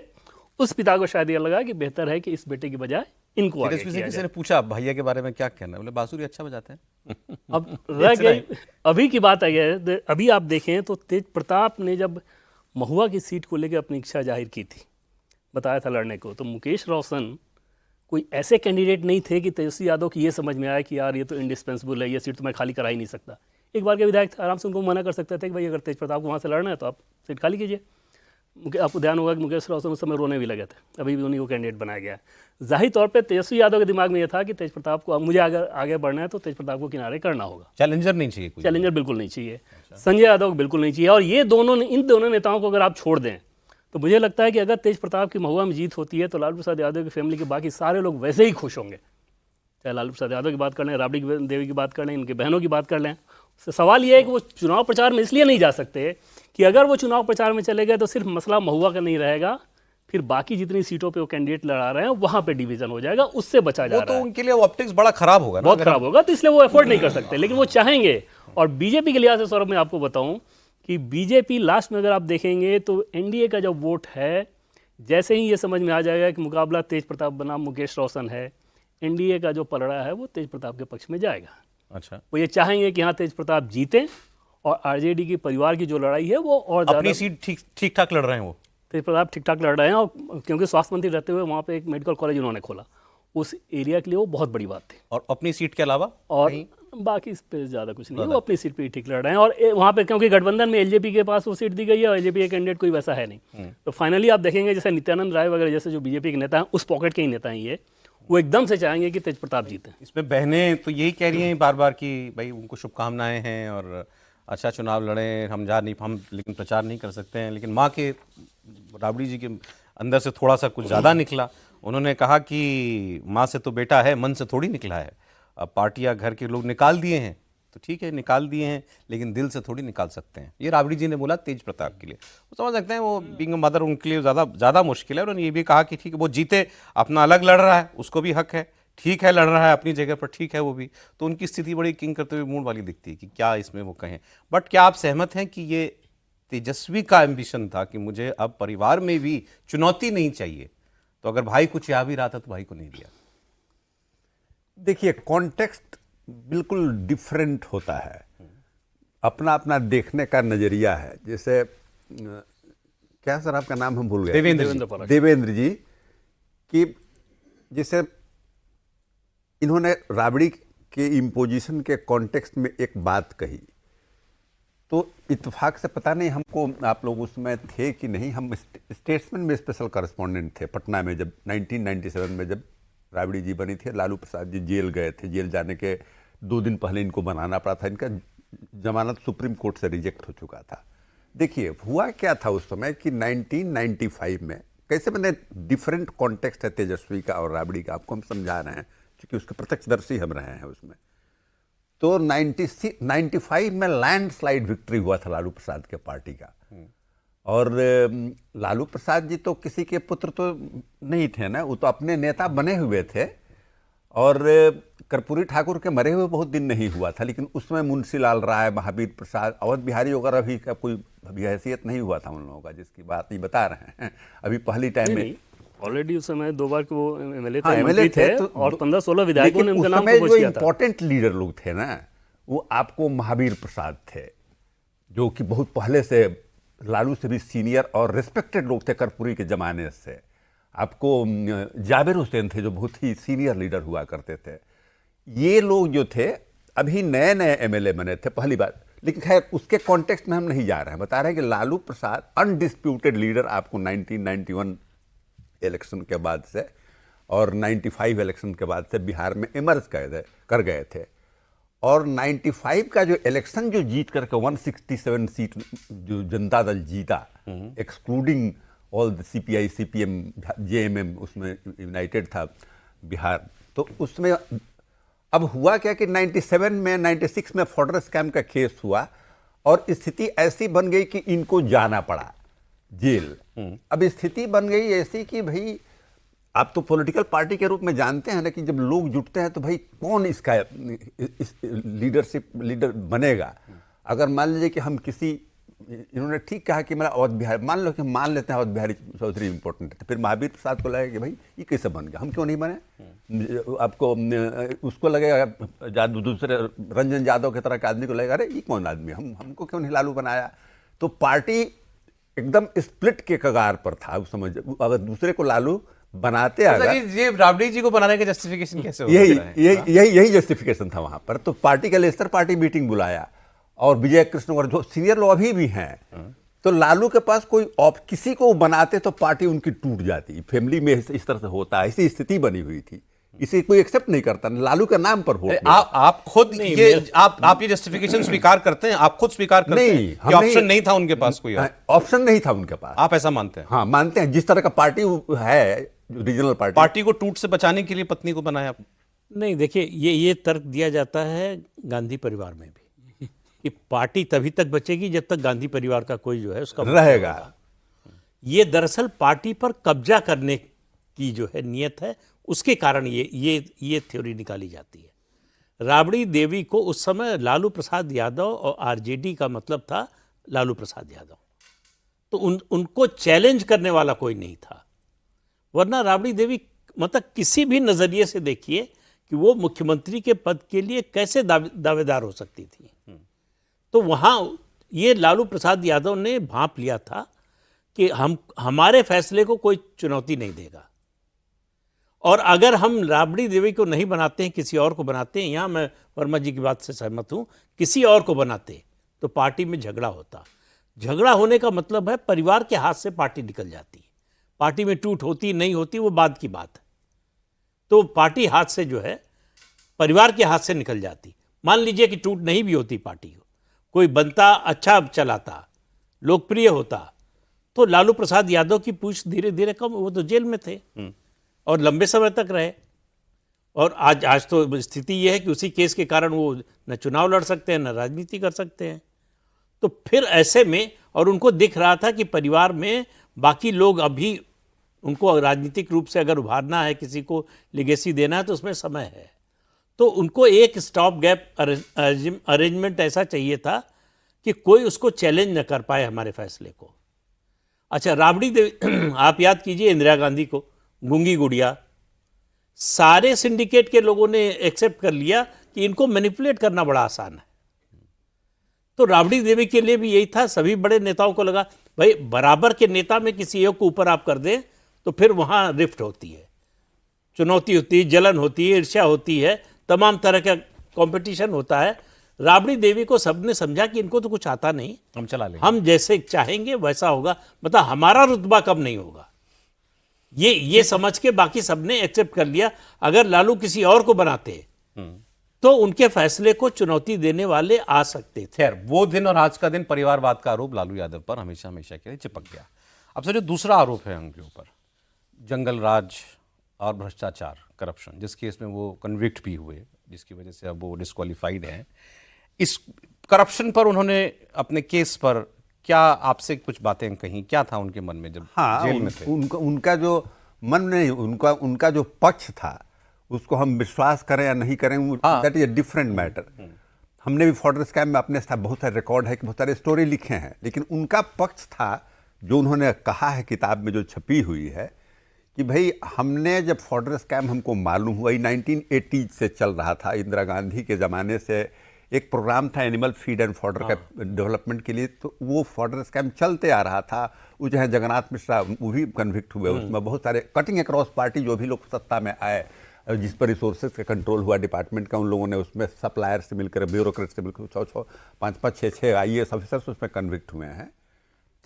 S5: उस पिता को शायद ये लगा कि बेहतर है कि इस बेटे की बजाय इनको आगे किया जाए।
S2: किसी ने पूछा भैया के बारे में क्या कहना है, बोले बांसुरी अच्छा बजाते हैं।
S5: अब रह गई अभी की बात है। अभी आप देखें तो तेज प्रताप ने जब महुआ की सीट को लेकर अपनी इच्छा जाहिर की थी, बताया था लड़ने को, तो मुकेश रोशन कोई ऐसे कैंडिडेट नहीं थे कि तेजस्वी यादव की ये समझ में आया कि यार ये तो इंडिस्पेंसिबल है, ये सीट तो मैं खाली करा ही नहीं सकता। एक बार के विधायक आराम से उनको मना कर सकते थे कि भाई अगर तेज प्रताप को वहाँ से लड़ना है तो आप सीट खाली कीजिए। आपको ध्यान होगा कि मुकेश रोशन उस समय रोने भी लगे थे। अभी भी उन्हीं को कैंडिडेट बनाया गया है। जाहिर तौर पे तेजस्वी यादव के दिमाग में ये था कि तेज प्रताप को, अब मुझे अगर आगे बढ़ना है तो तेज प्रताप को किनारे करना होगा।
S2: चैलेंजर नहीं चाहिए कोई।
S5: चैलेंजर बिल्कुल नहीं चाहिए। संजय यादव को बिल्कुल नहीं चाहिए। और ये दोनों, इन दोनों नेताओं को अगर आप छोड़ दें तो मुझे लगता है कि अगर तेज प्रताप की महुआ में जीत होती है तो लालू प्रसाद यादव की फैमिली के बाकी सारे लोग वैसे ही खुश होंगे। चाहे लालू प्रसाद यादव की बात कर लें, राबड़ी देवी की बात कर लें, इनके बहनों की बात कर लें। सवाल ये है कि वो चुनाव प्रचार में इसलिए नहीं जा सकते कि अगर वो चुनाव प्रचार में चले गए तो सिर्फ मसला महुआ का नहीं रहेगा, फिर बाकी जितनी सीटों पे वो कैंडिडेट लड़ा रहे हैं वहां पे डिवीजन हो जाएगा, उससे बचा जा
S2: वो
S5: रहा
S2: तो
S5: है।
S2: उनके लिए ऑप्टिक्स बड़ा खराब होगा ना,
S5: बहुत खराब होगा, तो इसलिए वो एफोर्ड नहीं कर सकते, लेकिन वो चाहेंगे। और बीजेपी के लिहाज से सौरभ मैं आपको बताऊं कि बीजेपी लास्ट में अगर आप देखेंगे तो एनडीए का जो वोट है, जैसे ही ये समझ में आ जाएगा कि मुकाबला तेज प्रताप बनाम मुकेश रोशन है, एनडीए का जो पलड़ा है वो तेज प्रताप के पक्ष में जाएगा।
S2: अच्छा,
S5: वो ये चाहेंगे कि हाँ तेज प्रताप जीतें और आरजेडी की परिवार की जो लड़ाई है वो और
S2: अपनी
S5: ज़्यादा
S2: सीट ठीक ठाक लड़ रहे हैं वो।
S5: तेज प्रताप ठीक ठाक लड़ रहे हैं। और क्योंकि स्वास्थ्य मंत्री रहते हुए वहाँ पे एक मेडिकल कॉलेज उन्होंने खोला, उस एरिया के लिए वो बहुत बड़ी बात थी।
S2: और अपनी सीट के अलावा
S5: और बाकी इस पे ज़्यादा कुछ नहीं है, वो अपनी सीट पे ही ठीक लड़ रहे हैं। और वहाँ पे क्योंकि गठबंधन में एलजेपी के पास वो सीट दी गई है और एलजेपी के कैंडिडेट कोई वैसा है नहीं, तो फाइनली आप देखेंगे जैसे नित्यानंद राय वगैरह जैसे जो बीजेपी के नेता हैं, उस पॉकेट के ही नेता हैं ये, वो एकदम से चाहेंगे कि तेज प्रताप जीते।
S2: इसमें बहनें तो यही कह रही हैं बार बार कि भाई उनको शुभकामनाएं हैं और अच्छा चुनाव लड़ें, हम लेकिन प्रचार नहीं कर सकते हैं। लेकिन माँ के, राबड़ी जी के अंदर से थोड़ा सा कुछ ज़्यादा निकला। उन्होंने कहा कि माँ से तो बेटा है, मन से थोड़ी निकला है। अब पार्टियाँ घर के लोग निकाल दिए हैं तो ठीक है, निकाल दिए हैं, लेकिन दिल से थोड़ी निकाल सकते हैं। ये राबड़ी जी ने बोला तेज प्रताप के लिए। वो समझ सकते हैं, वो बीइंग अ मदर उनके लिए ज़्यादा मुश्किल है। उन्होंने ये भी कहा कि ठीक है, वो जीते, अपना अलग लड़ रहा है, उसको भी हक है, ठीक है, लड़ रहा है अपनी जगह पर, ठीक है वो भी। तो उनकी स्थिति बड़ी किंग करते हुए मूड वाली दिखती है कि क्या इसमें वो कहें। बट क्या आप सहमत हैं कि ये तेजस्वी का एम्बिशन था कि मुझे अब परिवार में भी चुनौती नहीं चाहिए, तो अगर भाई कुछ आ भी रहा था तो भाई को नहीं दिया?
S3: देखिए, कॉन्टेक्स्ट बिल्कुल डिफरेंट होता है, अपना अपना देखने का नजरिया है। जैसे क्या सर आपका नाम हम भूल गए? देवेंद्र जी कि जैसे इन्होंने राबड़ी के इम्पोजिशन के कॉन्टेक्स्ट में एक बात कही, तो इत्तेफाक से पता नहीं हमको, आप लोग उसमें थे कि नहीं, हम स्टेट्समैन में स्पेशल कॉरेस्पॉन्डेंट थे पटना में, जब 1997 में जब राबड़ी जी बनी थी। लालू प्रसाद जी जेल गए थे, जेल जाने के 2 दिन पहले इनको बनाना पड़ा था, इनका जमानत सुप्रीम कोर्ट से रिजेक्ट हो चुका था। देखिए हुआ क्या था उस समय कि 1995 में, कैसे मैंने डिफरेंट कॉन्टेक्स्ट है तेजस्वी का और राबड़ी का, आपको हम समझा रहे हैं क्योंकि उसके प्रत्यक्षदर्शी हम रहे हैं उसमें। तो 95 में लैंडस्लाइड विक्ट्री हुआ था लालू प्रसाद के पार्टी का। और लालू प्रसाद जी तो किसी के पुत्र तो नहीं थे ना, वो तो अपने नेता बने हुए थे। और कर्पूरी ठाकुर के मरे हुए बहुत दिन नहीं हुआ था, लेकिन उसमें मुंशी लाल राय, महावीर प्रसाद, अवध बिहारी वगैरह भी का कोई अभी हैसियत नहीं हुआ था उन लोगों का, जिसकी बात नहीं बता रहे हैं। अभी पहली टाइम में
S5: ऑलरेडी उस समय 2 बार के वो एमएलए
S3: हाँ,
S5: थे,
S3: MLA थे
S5: तो और 15-16 विधायकों ने उनका नाम
S3: प्रपोज
S5: प्रपोज किया था।
S3: इंपॉर्टेंट लीडर लोग थे ना, वो आपको महावीर प्रसाद थे, जो कि बहुत पहले से लालू से भी सीनियर और रिस्पेक्टेड लोग थे कर्पूरी के जमाने से। आपको जाबिर हुसैन थे जो बहुत ही सीनियर लीडर हुआ करते थे। ये लोग जो थे अभी नए नए एमएलए बने थे पहली बार, लेकिन खैर उसके कॉन्टेक्स्ट में हम नहीं जा रहे हैं। बता रहे हैं कि लालू प्रसाद अनडिस्प्यूटेड लीडर आपको 1991 इलेक्शन के बाद से और 95 इलेक्शन के बाद से बिहार में इमर्ज कर गए थे। और 95 का जो इलेक्शन जो जीत करके 167 सीट जो जनता दल जीता, excluding all the CPI, CPM, JMM, उसमें यूनाइटेड था बिहार। तो उसमें अब हुआ क्या कि 97 में 96 में फॉर्डर स्कैम का केस हुआ और स्थिति ऐसी बन गई कि इनको जाना पड़ा जेल। अब स्थिति बन गई ऐसी कि भाई आप तो पॉलिटिकल पार्टी के रूप में जानते हैं ना कि जब लोग जुटते हैं तो भाई कौन इसका लीडर बनेगा। अगर मान लीजिए कि हम किसी, इन्होंने ठीक कहा कि मेरा अवध बिहारी, मान लो कि मान लेते हैं अवध बिहारी चौधरी इंपॉर्टेंट है, तो फिर महावीर प्रसाद को लगेगा कि भाई ये कैसे बन गया, हम क्यों नहीं बने। आपको उसको लगेगा दूसरे रंजन यादव की तरह के आदमी को लगेगा अरे ये कौन आदमी, हमको क्यों नहीं लालू बनाया। तो पार्टी एकदम स्प्लिट के कगार पर था उस समय। अगर दूसरे को लालू बनाते अगर,
S2: ये राबड़ी जी को बनाने का जस्टिफिकेशन कैसे हो?
S3: यही जस्टिफिकेशन था वहां पर। तो पार्टी का लेस्टर पार्टी मीटिंग बुलाया और विजय कृष्ण और जो सीनियर लोग अभी भी हैं, तो लालू के पास कोई किसी को बनाते तो पार्टी उनकी टूट जाती। फैमिली में इस तरह से होता है, ऐसी स्थिति बनी हुई थी इसे कोई एक्सेप्ट नहीं करता, लालू के नाम पर वोट मिला।
S2: आप खुद ये आप ये जस्टिफिकेशन स्वीकार करते हैं? आप खुद स्वीकार करते
S3: नहीं,
S2: हैं
S3: हम
S2: कि ऑप्शन
S3: नहीं-
S2: नहीं था उनके पास कोई और?
S3: ऑप्शन नहीं था उनके पास।
S2: आप ऐसा मानते हैं?
S3: हाँ, मानते हैं। जिस तरह का पार्टी है, रीजनल पार्टी,
S2: पार्टी को टूट से बचाने के लिए पत्नी को बनाया?
S4: नहीं, देखिए, ये तर्क दिया जाता है गांधी परिवार में भी कि पार्टी तभी तक बचेगी जब तक गांधी परिवार का कोई जो है उसका
S3: रहेगा।
S4: ये दरअसल पार्टी पर कब्जा करने की जो है नियत है, उसके कारण ये थ्योरी निकाली जाती है। राबड़ी देवी को उस समय लालू प्रसाद यादव और आरजेडी का मतलब था लालू प्रसाद यादव, तो उनको चैलेंज करने वाला कोई नहीं था। वरना राबड़ी देवी मतलब किसी भी नजरिए से देखिए कि वो मुख्यमंत्री के पद के लिए कैसे दावेदार हो सकती थी। तो वहाँ ये लालू प्रसाद यादव ने भांप लिया था कि हमारे फैसले को कोई चुनौती नहीं देगा, और अगर हम राबड़ी देवी को नहीं बनाते हैं, किसी और को बनाते हैं, यहाँ मैं वर्मा जी की बात से सहमत हूँ, किसी और को बनाते तो पार्टी में झगड़ा होता। झगड़ा होने का मतलब है परिवार के हाथ से पार्टी निकल जाती। पार्टी में टूट होती नहीं होती वो बाद की बात है। तो पार्टी हाथ से जो है परिवार के हाथ से निकल जाती। मान लीजिए कि टूट नहीं भी होती, पार्टी को कोई बनता, अच्छा चलाता, लोकप्रिय होता, तो लालू प्रसाद यादव की पूछ धीरे धीरे कम, वो तो जेल में थे और लंबे समय तक रहे। और आज तो स्थिति यह है कि उसी केस के कारण वो न चुनाव लड़ सकते हैं न राजनीति कर सकते हैं। तो फिर ऐसे में, और उनको दिख रहा था कि परिवार में बाकी लोग अभी, उनको राजनीतिक रूप से अगर उभारना है, किसी को लिगेसी देना है, तो उसमें समय है। तो उनको एक स्टॉप गैप अरेंजमेंट ऐसा चाहिए था कि कोई उसको चैलेंज न कर पाए हमारे फैसले को। अच्छा, राबड़ी देवी आप याद कीजिए इंदिरा गांधी को, गूंगी गुड़िया, सारे सिंडिकेट के लोगों ने एक्सेप्ट कर लिया कि इनको मैनिपुलेट करना बड़ा आसान है। तो राबड़ी देवी के लिए भी यही था। सभी बड़े नेताओं को लगा भाई बराबर के नेता में किसी एक को ऊपर आप कर दें तो फिर वहां रिफ्ट होती है, चुनौती होती है, जलन होती है, ईर्ष्या होती है, तमाम तरह का कंपटीशन होता है। राबड़ी देवी को सबने समझा कि इनको तो कुछ आता नहीं,
S2: हम चला लेंगे,
S4: हम जैसे चाहेंगे वैसा होगा, मतलब हमारा रुतबा कम नहीं होगा। ये समझ के बाकी सबने एक्सेप्ट कर लिया। अगर लालू किसी और को बनाते तो उनके फैसले को चुनौती देने वाले आ सकते थे।
S2: खैर, वो दिन और आज का दिन परिवारवाद का आरोप लालू यादव पर हमेशा हमेशा के लिए चिपक गया। अब सर, जो दूसरा आरोप है उनके ऊपर, जंगल राज और भ्रष्टाचार, करप्शन, जिस केस में वो कन्विक्ट भी हुए, जिसकी वजह से अब वो डिस्क्वालीफाइड हैं, इस करप्शन पर उन्होंने अपने केस पर क्या आपसे कुछ बातें कहीं? क्या था उनके मन में जब जेल में थे?
S3: उनका जो मन नहीं, उनका जो पक्ष था, उसको हम विश्वास करें या नहीं करें, that is a different matter. हमने भी फॉर्डर स्कैम में अपने साथ बहुत सारे रिकॉर्ड है कि बहुत सारे स्टोरी लिखे हैं, लेकिन उनका पक्ष था जो उन्होंने कहा है किताब में जो छपी हुई है कि भाई हमने जब फॉर्डर स्कैम हमको मालूम हुआ, 1980 से चल रहा था, इंदिरा गांधी के ज़माने से एक प्रोग्राम था एनिमल फीड एंड फॉर्डर का डेवलपमेंट के लिए, तो वो फॉर्डर स्कैम चलते आ रहा था। वो जो है जगन्नाथ मिश्रा, वो भी कन्विक्ट हुए उसमें, बहुत सारे कटिंग अक्रॉस पार्टी जो भी लोग सत्ता में आए, जिस पर रिसोर्सेज का कंट्रोल हुआ डिपार्टमेंट का, उन लोगों ने उसमें सप्लायर से मिलकर, ब्यूरोक्रेट से मिलकर 5-5, 6 IAS ऑफिसर्स उसमें कन्विक्ट हुए हैं।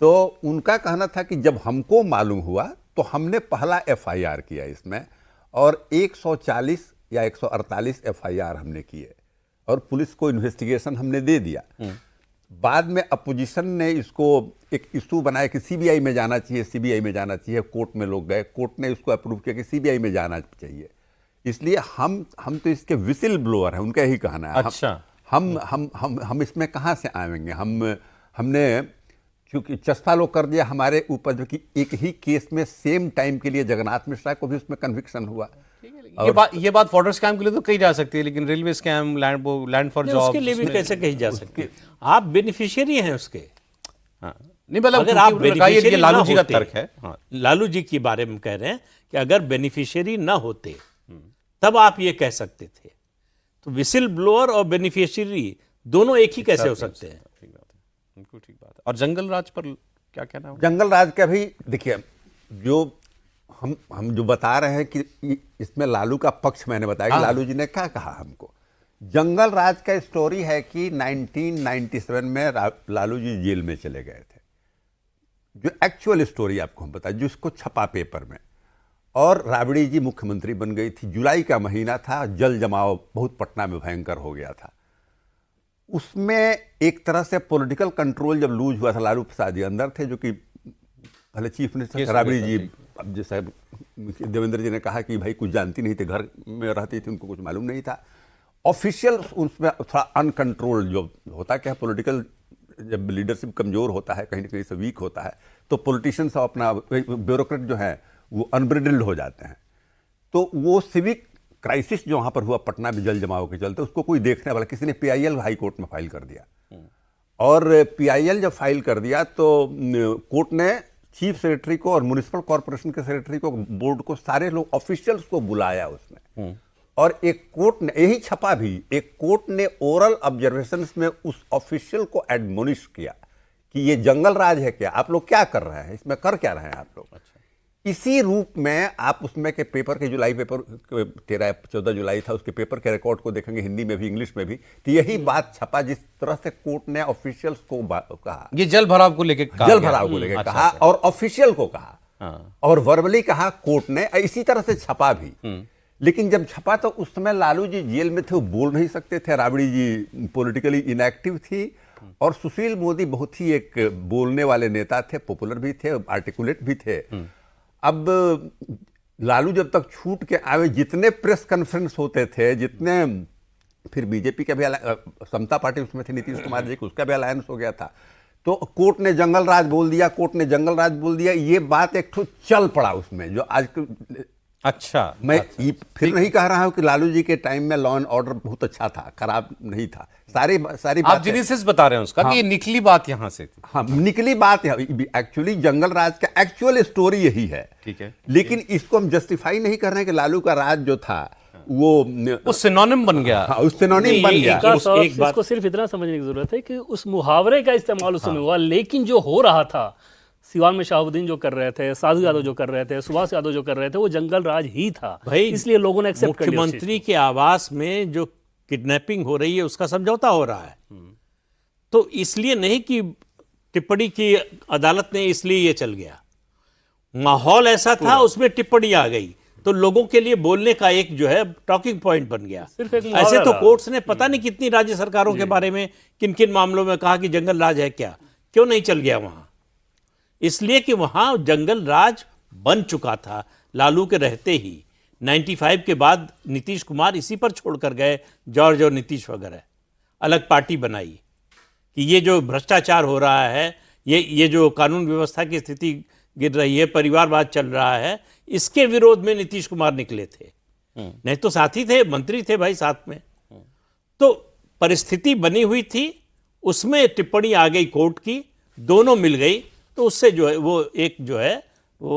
S3: तो उनका कहना था कि जब हमको मालूम हुआ तो हमने पहला FIR किया इसमें, और 140 या 148 FIR हमने किए और पुलिस को इन्वेस्टिगेशन हमने दे दिया। बाद में अपोजिशन ने इसको एक इशू बनाया कि CBI में जाना चाहिए, CBI में जाना चाहिए। कोर्ट में लोग गए, कोर्ट ने इसको अप्रूव किया कि CBI में जाना चाहिए। इसलिए हम तो इसके विसिल ब्लोअर हैं, उनका यही कहना है।
S2: अच्छा,
S3: हम इसमें कहाँ से आएंगे? हमने क्योंकि चस्पा लोग कर दिया हमारे ऊपर, जो कि एक ही केस में सेम टाइम के लिए जगन्नाथ मिश्रा को भी उसमें कन्विक्शन हुआ।
S2: ये बात फॉर्डर स्कैम के लिए तो कही जा सकती है, लेकिन railway scam, land for job,
S4: उसके लिए भी कैसे कही जा सकती है? आप बेनिफिशियरी हैं उसके।
S2: हाँ, नहीं, मतलब
S4: अगर आप बेनिफिशियरी
S2: लालू जी का
S4: होते,
S2: तर्क है। हाँ,
S4: लालू जी के बारे में कह रहे हैं कि अगर बेनिफिशियरी ना होते तब आप ये कह सकते थे। तो विसिल ब्लोअर और बेनिफिशियरी दोनों एक ही कैसे हो सकते हैं?
S2: ठीक बात है, बिल्कुल ठीक बात है। और जंगल राज पर क्या कहना है?
S3: जंगल राज का भी देखिए, जो हम जो बता रहे हैं कि इसमें लालू का पक्ष मैंने बताया कि लालू जी ने क्या कहा हमको। जंगल राज का स्टोरी है कि 1997 में लालू जी जेल में चले गए थे, जो एक्चुअल स्टोरी आपको हम बताएं, जिसको छपा पेपर में। और राबड़ी जी मुख्यमंत्री बन गई थी। जुलाई का महीना था, जल जमाव बहुत पटना में भयंकर हो गया था। उसमें एक तरह से पॉलिटिकल कंट्रोल जब लूज हुआ था, लालू प्रसाद जी अंदर थे, जो कि पहले चीफ मिनिस्टर राबड़ी जी, अब जैसे देवेंद्र जी ने कहा कि भाई कुछ जानती नहीं थी, घर में रहती थी, उनको कुछ मालूम नहीं था। ऑफिशियल उसमें थोड़ा अनकंट्रोल जो होता क्या है, पॉलिटिकल जब लीडरशिप कमजोर होता है, कहीं ना कहीं से वीक होता है, तो पॉलिटिशियंस अपना ब्यूरोक्रेट जो है वो अनब्रिडल्ड हो जाते हैं। तो वो सिविक क्राइसिस जो वहाँ पर हुआ पटना में जल जमाव के चलते, उसको कोई देखने वाला, किसी ने पीआईएल हाई कोर्ट में फाइल कर दिया, और पीआईएल जब फाइल कर दिया तो कोर्ट ने चीफ सेक्रेटरी को और म्युनिसिपल कॉर्पोरेशन के सेक्रेटरी को, बोर्ड को, सारे लोग ऑफिशियल्स को बुलाया उसमें, और एक कोर्ट ने, यही छपा भी, एक कोर्ट ने ओरल ऑब्जर्वेशंस में उस ऑफिशियल को एडमोनिश किया कि ये जंगल राज है क्या, आप लोग क्या कर रहे हैं, इसमें कर क्या रहे हैं आप लोग। इसी रूप में आप उसमें के पेपर के जुलाई पेपर 13-14 जुलाई था, उसके पेपर के रिकॉर्ड को देखेंगे, हिंदी में भी इंग्लिश में भी, तो यही बात छपा जिस तरह से कोर्ट ने ऑफिशियल्स को कहा,
S2: ये जल भराव को लेकर
S3: जल भराव को लेकर कहा, और ऑफिशियल को कहा, और वर्बली कहा कोर्ट ने, इसी तरह से छपा भी। लेकिन जब छपा तो उस समय लालू जी जेल में थे, वो बोल नहीं सकते थे, राबड़ी जी पॉलिटिकली इनएक्टिव थी, और सुशील मोदी बहुत ही एक बोलने वाले नेता थे, पॉपुलर भी थे, आर्टिकुलेट भी थे। अब लालू जब तक छूट के आए, जितने प्रेस कॉन्फ्रेंस होते थे, जितने, फिर बीजेपी का भी समता पार्टी उसमें थी, नीतीश कुमार जी, उसका भी अलायंस हो गया था, तो कोर्ट ने जंगल राज बोल दिया, कोर्ट ने जंगल राज बोल दिया, ये बात एक ठो चल पड़ा उसमें, जो आज
S2: अच्छा,
S3: मैं फिर नहीं कह रहा हूं कि लालू जी के टाइम में लॉ एंड ऑर्डर बहुत अच्छा था, खराब नहीं था, सारी
S2: आप जेनेसिस बता रहे हैं उसका, कि ये निकली बात यहां से थी।
S3: हाँ, निकली बात है, एक्चुअली जंगल राज का एक्चुअल स्टोरी यही है,
S2: ठीक है,
S3: लेकिन इसको हम जस्टिफाई नहीं कर रहे हैं कि लालू का राज जो था वो
S2: सिनोनिम बन गया।
S3: हाँ, उस सिनोनिम बन गया।
S5: इसको सिर्फ इतना समझने की जरूरत है कि उस मुहावरे का इस्तेमाल उस समय हुआ, लेकिन जो हो रहा था, सिवान में शाहबुद्दीन जो कर रहे थे, साधु यादव जो कर रहे थे, सुभाष यादव जो कर रहे थे, वो जंगल राज ही था भाई, इसलिए लोगों ने एक्सेप्ट कर लिया।
S4: मुख्यमंत्री के आवास में जो किडनैपिंग हो रही है उसका समझौता हो रहा है, तो इसलिए नहीं कि टिप्पणी की अदालत ने, इसलिए ये चल गया, माहौल ऐसा था, उसमें टिप्पणी आ गई, तो लोगों के लिए बोलने का एक जो है टॉकिंग पॉइंट बन गया। ऐसे तो कोर्ट्स ने पता नहीं कितनी राज्य सरकारों के बारे में किन किन मामलों में कहा कि जंगल राज है क्या, क्यों नहीं चल गया वहां, इसलिए कि वहां जंगल राज बन चुका था लालू के रहते ही। 95 के बाद नीतीश कुमार इसी पर छोड़कर गए, जॉर्ज और नीतीश वगैरह अलग पार्टी बनाई कि ये जो भ्रष्टाचार हो रहा है, ये जो कानून व्यवस्था की स्थिति गिर रही है, परिवारवाद चल रहा है, इसके विरोध में नीतीश कुमार निकले थे, नहीं तो साथी थे, मंत्री थे भाई साथ में। तो परिस्थिति बनी हुई थी, उसमें टिप्पणी आ गई कोर्ट की, दोनों मिल गई, तो उससे जो है वो एक जो है वो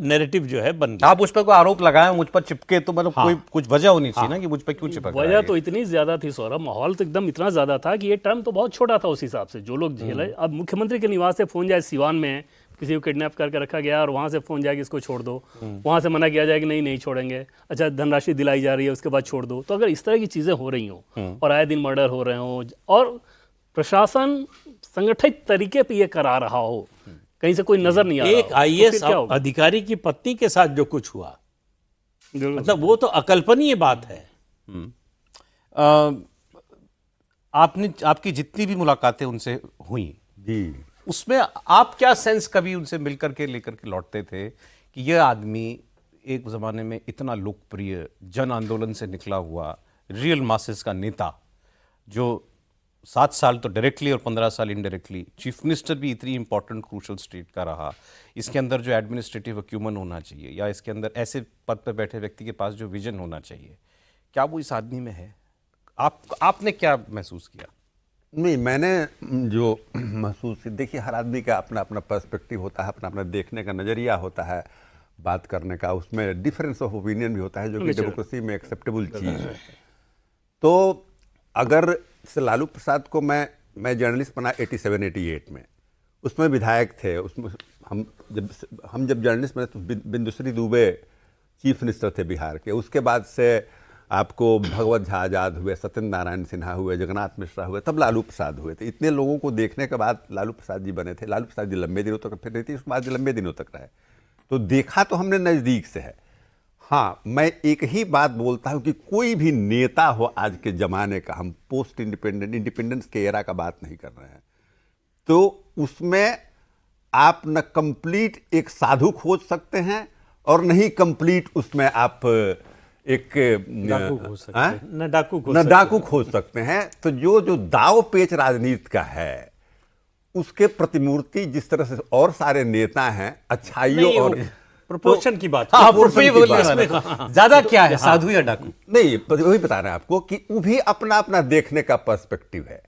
S4: नैरेटिव जो है बन गया।
S2: आप उस पर कोई आरोप लगाए, मुझ पर चिपके, तो मतलब कोई कुछ वजह होनी चाहिए ना कि मुझ पर क्यों चिपक रहा है।
S5: वजह तो इतनी ज्यादा थी सौरभ, माहौल तो एकदम इतना ज्यादा था कि ये टर्म तो बहुत छोटा था उस हिसाब से, जो लोग झेले। अब मुख्यमंत्री के निवास से फोन जाए, सिवान में किसी को किडनैप करके रखा गया, और वहां से फोन जाए कि इसको छोड़ दो, वहां से मना किया जाए कि नहीं छोड़ेंगे, अच्छा धनराशि दिलाई जा रही है, उसके बाद छोड़ दो। तो अगर इस तरह की चीजें हो रही हों और आए दिन मर्डर हो रहे हों, और प्रशासन संगठित तरीके पर यह करा रहा हो, कहीं से कोई नजर नहीं आ रहा,
S4: एक आईएएस अधिकारी की पत्नी के साथ जो कुछ हुआ, मतलब वो तो अकल्पनीय बात है।
S2: आपकी जितनी भी मुलाकातें उनसे हुई
S3: जी,
S2: उसमें आप क्या सेंस कभी उनसे मिलकर के लेकर के लौटते थे कि यह आदमी एक जमाने में इतना लोकप्रिय, जन आंदोलन से निकला हुआ, रियल मासेस का नेता, जो 7 साल तो डायरेक्टली और 15 साल इनडायरेक्टली चीफ मिनिस्टर भी इतनी इंपॉर्टेंट क्रूशल स्टेट का रहा, इसके अंदर जो एडमिनिस्ट्रेटिव अक्यूमन होना चाहिए, या इसके अंदर ऐसे पद पर बैठे व्यक्ति के पास जो विजन होना चाहिए, क्या वो इस आदमी में है? आपने क्या महसूस किया?
S3: नहीं, मैंने जो महसूस, देखिए हर आदमी का अपना अपना पर्सपेक्टिव होता है, अपना अपना देखने का नज़रिया होता है, बात करने का, उसमें डिफरेंस ऑफ ओपिनियन भी होता है, जो कि डेमोक्रेसी में एक्सेप्टेबल चीज़ है। तो अगर से लालू प्रसाद को मैं जर्नलिस्ट बना 87-88 में, उसमें विधायक थे, उसमें हम जब जर्नलिस्ट बने तो बिंदुश्री दुबे चीफ मिनिस्टर थे बिहार के, उसके बाद से आपको भगवत झा आजाद हुए, सत्येंद्र नारायण सिन्हा हुए, जगन्नाथ मिश्रा हुए, तब लालू प्रसाद हुए थे। इतने लोगों को देखने के बाद लालू प्रसाद जी बने थे। लालू प्रसाद जी लंबे दिनों तक, फिर नीतीश कुमार जी लंबे दिनों तक रहे। तो देखा तो हमने नज़दीक से है। हाँ, मैं एक ही बात बोलता हूँ कि कोई भी नेता हो आज के ज़माने का, हम पोस्ट इंडिपेंडेंस के एरा का बात नहीं कर रहे हैं, तो उसमें आप न कंप्लीट एक साधु खोज सकते हैं और नहीं कंप्लीट उसमें आप एक
S4: डाकू खोज सकते हैं, न डाकू खोज
S3: न
S4: सकते
S3: डाकू खोज सकते हैं। तो जो जो दाव पेच राजनीति का है उसके प्रतिमूर्ति जिस तरह से और सारे नेता हैं अच्छाइयों
S4: नहीं,
S3: और
S4: प्रपोर्शन की बात
S2: हाँ,
S3: proportion
S2: वही
S3: की
S2: बोलने
S3: बात
S2: वाले। ज्यादा क्या है, साधु या डाकू?
S3: नहीं, वही बता रहे हैं आपको कि वो भी अपना अपना देखने का पर्सपेक्टिव है।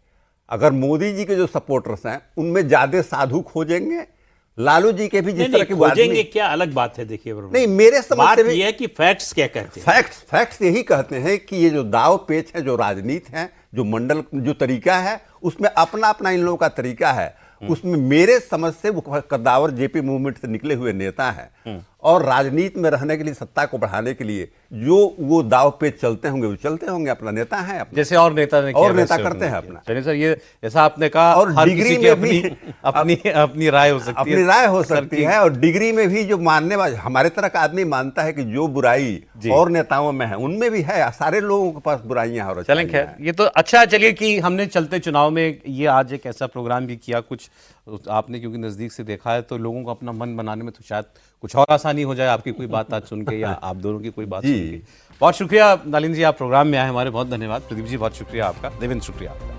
S3: अगर मोदी जी के जो सपोर्टर्स हैं उनमें ज्यादा साधु खोजेंगे, लालू जी के भी जिस तरह के
S4: खोजेंगे क्या अलग बात है। देखिए
S3: नहीं, मेरे समझ
S4: बात
S3: से भी
S4: यह है कि फैक्ट्स क्या कहते हैं।
S3: फैक्ट्स यही कहते हैं कि ये जो दाव पेच है, जो राजनीति है, जो मंडल जो तरीका है, उसमें अपना अपना इन लोगों का तरीका है। उसमें मेरे समझ से वो कद्दावर जेपी मूवमेंट से निकले हुए नेता हैं और राजनीति में रहने के लिए, सत्ता को बढ़ाने के लिए जो वो दाव पे चलते होंगे वो चलते होंगे। अपना नेता है अपना,
S2: जैसे और नेता ने किया,
S3: और नेता
S2: वैसे
S3: करते हैं
S2: उन्होंने
S3: अपना।
S2: किया। चलिए सर, ये जैसा आपने कहा,
S3: और
S2: हर
S3: डिग्री
S2: किसी की
S3: में भी
S2: अपनी राय हो सकती है,
S3: अपनी राय हो
S2: सर
S3: सकती
S2: की-
S3: है। और डिग्री में भी जो मानने वाले हमारे तरह का आदमी मानता है कि जो बुराई और नेताओं में है उनमें भी है। सारे लोगों के पास बुराइयां और
S2: चलें,
S3: अच्छाइयां
S2: खैर
S3: हैं।
S2: ये तो अच्छा। चलिए कि हमने चलते चुनाव में ये आज एक ऐसा प्रोग्राम भी किया, कुछ आपने क्योंकि नज़दीक से देखा है तो लोगों को अपना मन बनाने में तो शायद कुछ और आसानी हो जाए आपकी कोई बात आज सुन के या आप दोनों की कोई बात
S3: जी।
S2: सुन के। बहुत शुक्रिया नलिन जी, आप प्रोग्राम में आए, हमारे बहुत धन्यवाद। प्रदीप जी बहुत शुक्रिया आपका, देवेंद्र शुक्रिया आपका।